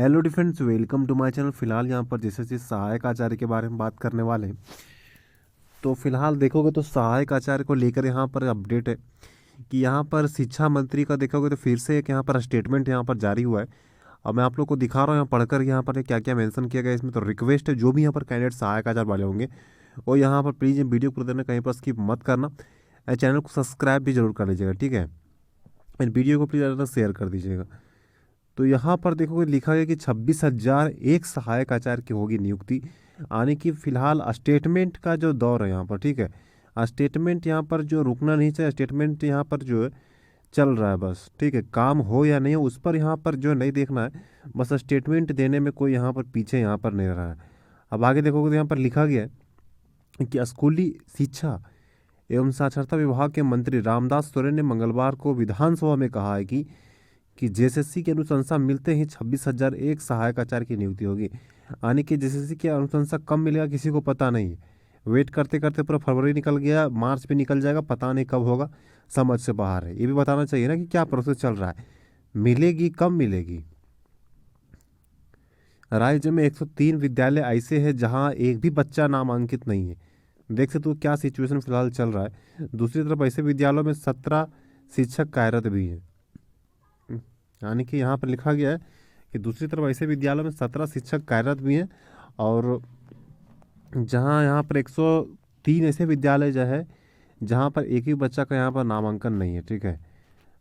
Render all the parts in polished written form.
Hello the friends, welcome to my channel. फिलहाल यहाँ पर जैसे सहायक आचार्य के बारे में बात करने वाले हैं। तो फिलहाल देखोगे तो सहायक आचार्य को लेकर यहाँ पर अपडेट है कि यहाँ पर शिक्षा मंत्री का देखोगे तो फिर से एक यहाँ पर स्टेटमेंट यहाँ पर जारी हुआ है। अब मैं आप लोग को दिखा रहा हूँ यहाँ पढ़कर यहाँ पर क्या क्या मेंशन किया गया है इसमें। तो रिक्वेस्ट है जो भी यहाँ पर कैंडिडेट सहायक आचार्य वाले होंगे वो यहाँ पर प्लीज़ वीडियो को देना, कहीं पर स्किप मत करना। चैनल को सब्सक्राइब भी जरूर कर लीजिएगा, ठीक है। वीडियो को प्लीज़ ज़्यादा शेयर कर दीजिएगा। तो यहाँ पर देखोगे लिखा गया कि 26,001 सहायक आचार्य की होगी नियुक्ति आने की। फिलहाल स्टेटमेंट का जो दौर है यहाँ पर, ठीक है। स्टेटमेंट यहाँ पर जो रुकना नहीं चाहिए, स्टेटमेंट यहाँ पर जो है चल रहा है बस, ठीक है। काम हो या नहीं हो उस पर यहाँ पर जो नहीं देखना है, बस स्टेटमेंट देने में कोई यहाँ पर पीछे यहाँ पर नहीं रहा है। अब आगे देखोगे तो यहाँ पर लिखा गया है कि स्कूली शिक्षा एवं साक्षरता विभाग के मंत्री रामदास सोरेन ने मंगलवार को विधानसभा में कहा है कि जेएसएससी की अनुशंसा मिलते ही 26,001 सहायक आचार्य की नियुक्ति होगी। यानी कि जेएसएससी की अनुशंसा कब मिलेगा किसी को पता नहीं है। वेट करते करते पूरा फरवरी निकल गया, मार्च भी निकल जाएगा, पता नहीं कब होगा, समझ से बाहर है। ये भी बताना चाहिए ना कि क्या प्रोसेस चल रहा है, मिलेगी कब मिलेगी। राज्य में 103 विद्यालय ऐसे हैं जहां एक भी बच्चा नामांकित नहीं है। देख सकते हो क्या सिचुएशन फिलहाल चल रहा है। दूसरी तरफ ऐसे विद्यालयों में 17 शिक्षक कार्यरत भी हैं। यानी कि यहाँ पर लिखा गया है कि दूसरी तरफ ऐसे विद्यालयों में 17 शिक्षक कार्यरत भी हैं, और जहाँ यहाँ पर 103 ऐसे विद्यालय जो है जहाँ पर एक ही बच्चा का यहाँ पर नामांकन नहीं है, ठीक है।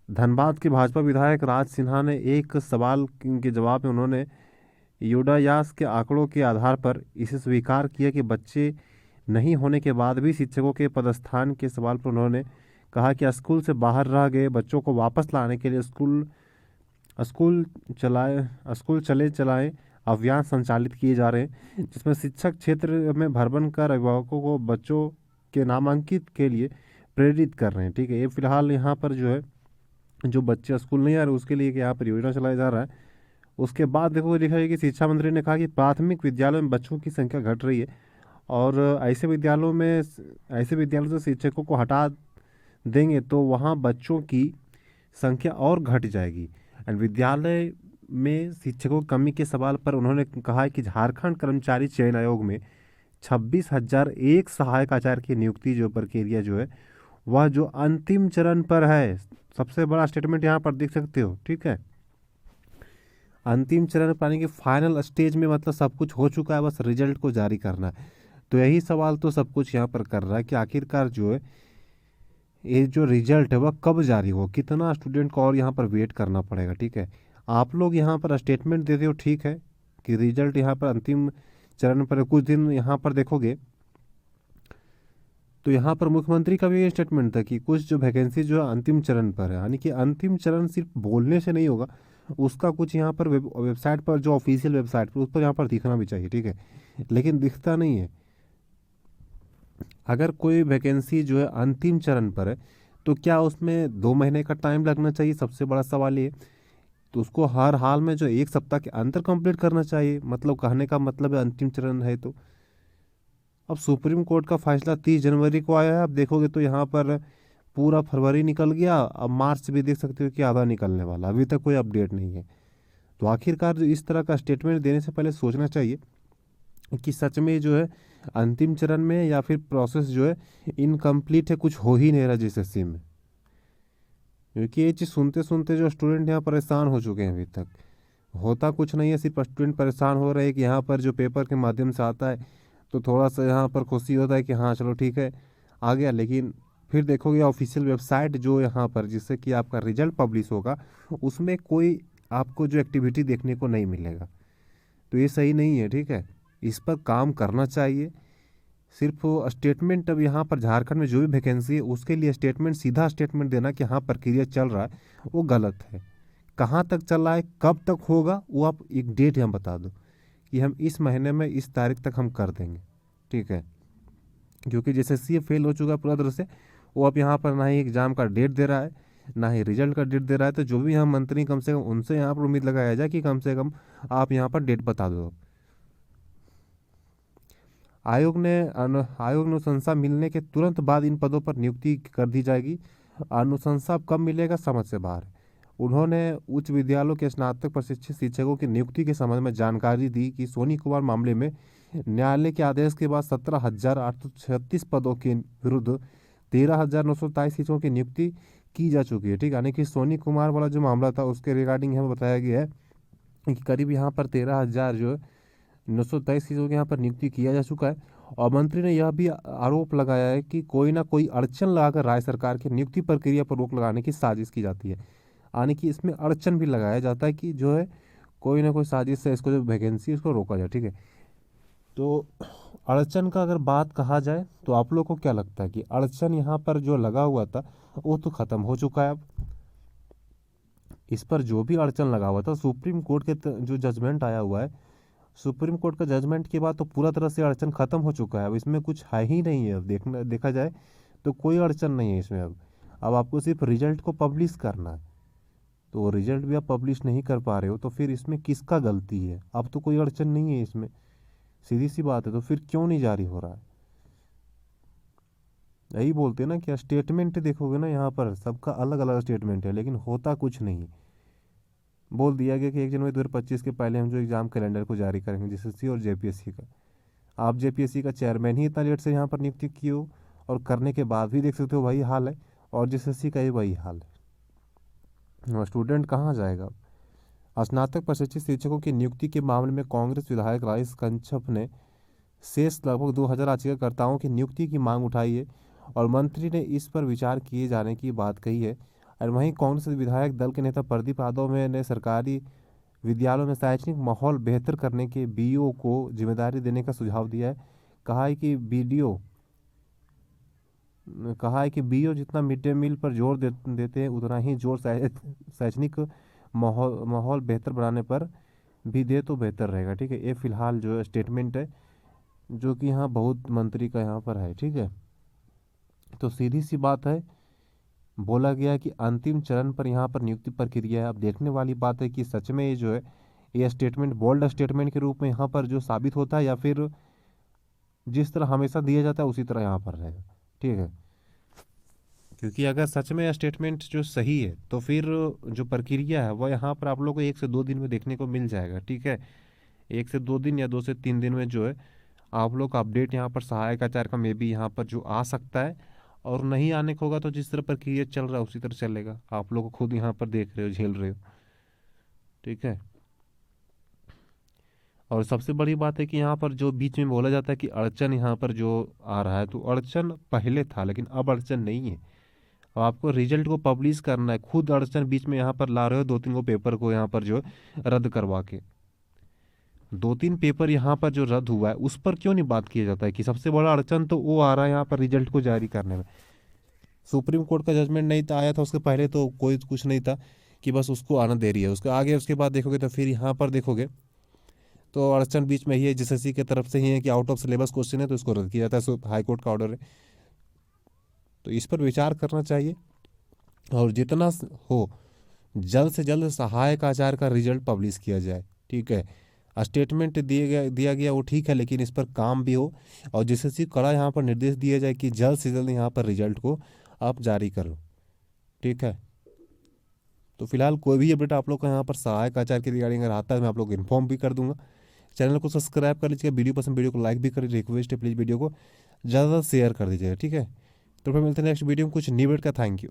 धनबाद के भाजपा विधायक राज सिन्हा ने एक सवाल के जवाब में उन्होंने यूडायास के आंकड़ों के आधार पर इसे स्वीकार किया कि बच्चे नहीं होने के बाद भी शिक्षकों के पदस्थान के सवाल पर उन्होंने कहा कि स्कूल से बाहर रह गए बच्चों को वापस लाने के लिए स्कूल चलाए अभियान संचालित किए जा रहे हैं, जिसमें शिक्षक क्षेत्र में भरभन कर अभिभावकों को बच्चों के नामांकित के लिए प्रेरित कर रहे हैं, ठीक है। ये फिलहाल यहाँ पर जो है जो बच्चे स्कूल नहीं आ रहे उसके लिए यहाँ पर योजना चलाया जा रहा है। उसके बाद देखो लिखा है कि शिक्षा मंत्री ने कहा कि प्राथमिक विद्यालयों में बच्चों की संख्या घट रही है, और ऐसे विद्यालयों से शिक्षकों को हटा देंगे तो वहाँ बच्चों की संख्या और घट जाएगी। एंड विद्यालय में शिक्षकों की कमी के सवाल पर उन्होंने कहा है कि झारखंड कर्मचारी चयन आयोग में 26,001 सहायक आचार्य की नियुक्ति जो प्रक्रिया जो है वह जो अंतिम चरण पर है। सबसे बड़ा स्टेटमेंट यहाँ पर देख सकते हो, ठीक है। अंतिम चरण पाने के फाइनल स्टेज में, मतलब सब कुछ हो चुका है, बस रिजल्ट को जारी करना है। तो यही सवाल तो सब कुछ यहाँ पर कर रहा है कि आखिरकार जो है ये जो रिजल्ट है वह कब जारी हो, कितना स्टूडेंट को और यहाँ पर वेट करना पड़ेगा, ठीक है। आप लोग यहाँ पर स्टेटमेंट देते हो, ठीक है, कि रिजल्ट यहाँ पर अंतिम चरण पर कुछ दिन यहाँ पर देखोगे तो यहाँ पर मुख्यमंत्री का भी ये स्टेटमेंट था कि कुछ जो वैकेंसी जो है अंतिम चरण पर है। यानी कि अंतिम चरण सिर्फ बोलने से नहीं होगा, उसका कुछ यहाँ पर वेबसाइट पर जो ऑफिशियल वेबसाइट पर उस पर यहाँ पर दिखना भी चाहिए, ठीक है। लेकिन दिखता नहीं है। अगर कोई वैकेंसी जो है अंतिम चरण पर है तो क्या उसमें 2 महीने का टाइम लगना चाहिए, सबसे बड़ा सवाल ये। तो उसको हर हाल में जो 1 सप्ताह के अंदर कंप्लीट करना चाहिए, मतलब कहने का मतलब है अंतिम चरण है तो। अब सुप्रीम कोर्ट का फैसला 30 जनवरी को आया है। अब देखोगे तो यहाँ पर पूरा फरवरी निकल गया, अब मार्च भी देख सकते हो कि आधा निकलने वाला, अभी तक कोई अपडेट नहीं है। तो आखिरकार जो इस तरह का स्टेटमेंट देने से पहले सोचना चाहिए कि सच में जो है अंतिम चरण में या फिर प्रोसेस जो है इनकम्प्लीट है, कुछ हो ही नहीं रहा जेएसएससी में। क्योंकि ये चीज़ सुनते सुनते जो स्टूडेंट यहाँ परेशान हो चुके हैं, अभी तक होता कुछ नहीं है, सिर्फ स्टूडेंट परेशान हो रहे हैं कि यहाँ पर जो पेपर के माध्यम से आता है तो थोड़ा सा यहाँ पर खुशी होता है कि हाँ चलो ठीक है आ गया। लेकिन फिर देखोगे ऑफिशियल वेबसाइट जो यहाँ पर जिससे कि आपका रिजल्ट पब्लिश होगा उसमें कोई आपको जो एक्टिविटी देखने को नहीं मिलेगा। तो ये सही नहीं है, ठीक है। इस पर काम करना चाहिए। सिर्फ स्टेटमेंट अब यहाँ पर झारखंड में जो भी वैकेंसी है उसके लिए स्टेटमेंट, सीधा स्टेटमेंट देना कि हाँ प्रक्रिया चल रहा है, वो गलत है। कहाँ तक चल रहा है, कब तक होगा, वो आप एक डेट यहाँ बता दो कि हम इस महीने में इस तारीख तक हम कर देंगे, ठीक है। क्योंकि जैसे सी फेल हो चुका है पूरा तरह से, वो अब यहाँ पर ना ही एग्ज़ाम का डेट दे रहा है ना ही रिजल्ट का डेट दे रहा है। तो जो भी हम मंत्री कम से कम उनसे यहाँ पर उम्मीद लगाया जाए कि कम से कम आप यहाँ पर डेट बता दो। आयोग ने अनुशंसा मिलने के तुरंत बाद इन पदों पर नियुक्ति कर दी जाएगी। अनुशंसा कब मिलेगा समझ से बाहर है। उन्होंने उच्च विद्यालयों के स्नातक प्रशिक्षित शिक्षकों की नियुक्ति के संबंध में जानकारी दी कि सोनी कुमार मामले में न्यायालय के आदेश के बाद 17,836 पदों के विरुद्ध 13,927 शिक्षकों की नियुक्ति की जा चुकी है। ठीक है, यानी कि सोनी कुमार वाला जो मामला था उसके रिगार्डिंग हमें बताया गया है कि करीब यहाँ पर 13,000 जो 923 शिक्षकों के यहाँ पर नियुक्ति किया जा चुका है। और मंत्री ने यह भी आरोप लगाया है कि कोई ना कोई अड़चन लगाकर राज्य सरकार की नियुक्ति प्रक्रिया पर रोक लगाने की साजिश की जाती है, यानी कि इसमें अड़चन भी लगाया जाता है कि जो है कोई ना कोई साजिश से इसको जो वैकेंसी उसको रोका जाए। ठीक है, तो अड़चन का अगर बात कहा जाए तो आप लोग को क्या लगता है कि अड़चन यहाँ पर जो लगा हुआ था वो तो ख़त्म हो चुका है। अब इस पर जो भी अड़चन लगा हुआ था, सुप्रीम कोर्ट के जो जजमेंट आया हुआ है, सुप्रीम कोर्ट का जजमेंट के बाद तो पूरा तरह से अड़चन ख़त्म हो चुका है। अब इसमें कुछ है ही नहीं है। अब देखा जाए तो कोई अड़चन नहीं है इसमें। अब आपको सिर्फ रिजल्ट को पब्लिश करना है, तो रिजल्ट भी आप पब्लिश नहीं कर पा रहे हो तो फिर इसमें किसका गलती है? अब तो कोई अड़चन नहीं है इसमें, सीधी सी बात है। तो फिर क्यों नहीं जारी हो रहा है? यही बोलते हैं ना कि स्टेटमेंट देखोगे ना, यहाँ पर सबका अलग अलग स्टेटमेंट है लेकिन होता कुछ नहीं। बोल दिया गया कि 1 जनवरी 2025 के पहले हम जो एग्ज़ाम कैलेंडर को जारी करेंगे जीएसएससी और जेपीएससी का। आप जेपीएससी का चेयरमैन ही इतना लेट से यहाँ पर नियुक्ति किए हो और करने के बाद भी देख सकते हो वही हाल है, और जेएसएससी का भी वही हाल है। स्टूडेंट कहाँ जाएगा? स्नातक प्रशिक्षित शिक्षकों की नियुक्ति के मामले में कांग्रेस विधायक राजेश कंछप ने शेष लगभग 2,000 याचिकाकर्ताओं की नियुक्ति की मांग उठाई है और मंत्री ने इस पर विचार किए जाने की बात कही है। और वहीं कांग्रेस विधायक दल के नेता प्रदीप यादव ने सरकारी विद्यालयों में शैक्षणिक माहौल बेहतर करने के बीईओ को जिम्मेदारी देने का सुझाव दिया है। कहा है कि बीईओ जितना मिड डे मील पर जोर देते हैं उतना ही जोर शैक्षणिक माहौल बेहतर बनाने पर भी दे तो बेहतर रहेगा। ठीक है, ये फिलहाल जो स्टेटमेंट है जो कि यहाँ बहुत मंत्री का यहाँ पर है। ठीक है, तो सीधी सी बात है, बोला गया कि अंतिम चरण पर यहाँ पर नियुक्ति प्रक्रिया है। अब देखने वाली बात है कि सच में ये जो है ये स्टेटमेंट बोल्ड स्टेटमेंट के रूप में यहाँ पर जो साबित होता है या फिर जिस तरह हमेशा दिया जाता है उसी तरह यहाँ पर रहेगा। ठीक है, क्योंकि अगर सच में स्टेटमेंट जो सही है तो फिर जो प्रक्रिया है वह यहाँ पर आप लोग को 1 से 2 दिन में देखने को मिल जाएगा। ठीक है, 1 से 2 दिन या 2 से 3 दिन में जो है आप लोग का अपडेट यहाँ पर सहायक आचार्य का मे भी यहाँ पर जो आ सकता है, और नहीं आने को होगा तो जिस तरह प्रक्रिया चल रहा है उसी तरह चलेगा। आप लोग खुद यहाँ पर देख रहे हो, झेल रहे हो। ठीक है, और सबसे बड़ी बात है कि यहाँ पर जो बीच में बोला जाता है कि अड़चन यहाँ पर जो आ रहा है, तो अड़चन पहले था लेकिन अब अड़चन नहीं है। अब आपको रिजल्ट को पब्लिश करना है, खुद अड़चन बीच में यहाँ पर ला रहे हो 2-3 को पेपर को यहाँ पर जो रद्द करवा के। 2-3 पेपर यहाँ पर जो रद्द हुआ है उस पर क्यों नहीं बात किया जाता है कि सबसे बड़ा अड़चन तो वो आ रहा है यहाँ पर रिजल्ट को जारी करने में। सुप्रीम कोर्ट का जजमेंट नहीं था आया था उसके पहले तो कोई कुछ नहीं था कि बस उसको आना दे रही है, उसके आगे उसके बाद देखोगे तो फिर यहाँ पर देखोगे तो अड़चन बीच में ही है, जेएसएससी की तरफ से ही है कि आउट ऑफ सिलेबस क्वेश्चन है तो इसको रद्द किया जाता है, हाई कोर्ट का ऑर्डर है। तो इस पर विचार करना चाहिए और जितना हो जल्द से जल्द सहायक आचार्य का रिजल्ट पब्लिश किया जाए। ठीक है, स्टेटमेंट दिया गया वो ठीक है, लेकिन इस पर काम भी हो और जेएसएससी कड़ा यहाँ पर निर्देश दिया जाए कि जल्द से जल्द यहाँ पर रिजल्ट को आप जारी करो। ठीक है, तो फिलहाल कोई भी अपडेट आप लोग का यहाँ पर सहायक आचार्य की रिगार्डिंग अगर आता है मैं आप लोग को इन्फॉर्म भी कर दूंगा। चैनल को सब्सक्राइब कर लीजिएगा, वीडियो पसंद वीडियो को लाइक भी करिए, रिक्वेस्ट है प्लीज़ वीडियो को ज़्यादा शेयर कर दीजिएगा। ठीक है, तो फिर मिलते हैं नेक्स्ट वीडियो में कुछ न्यू अपडेट का। Thank you.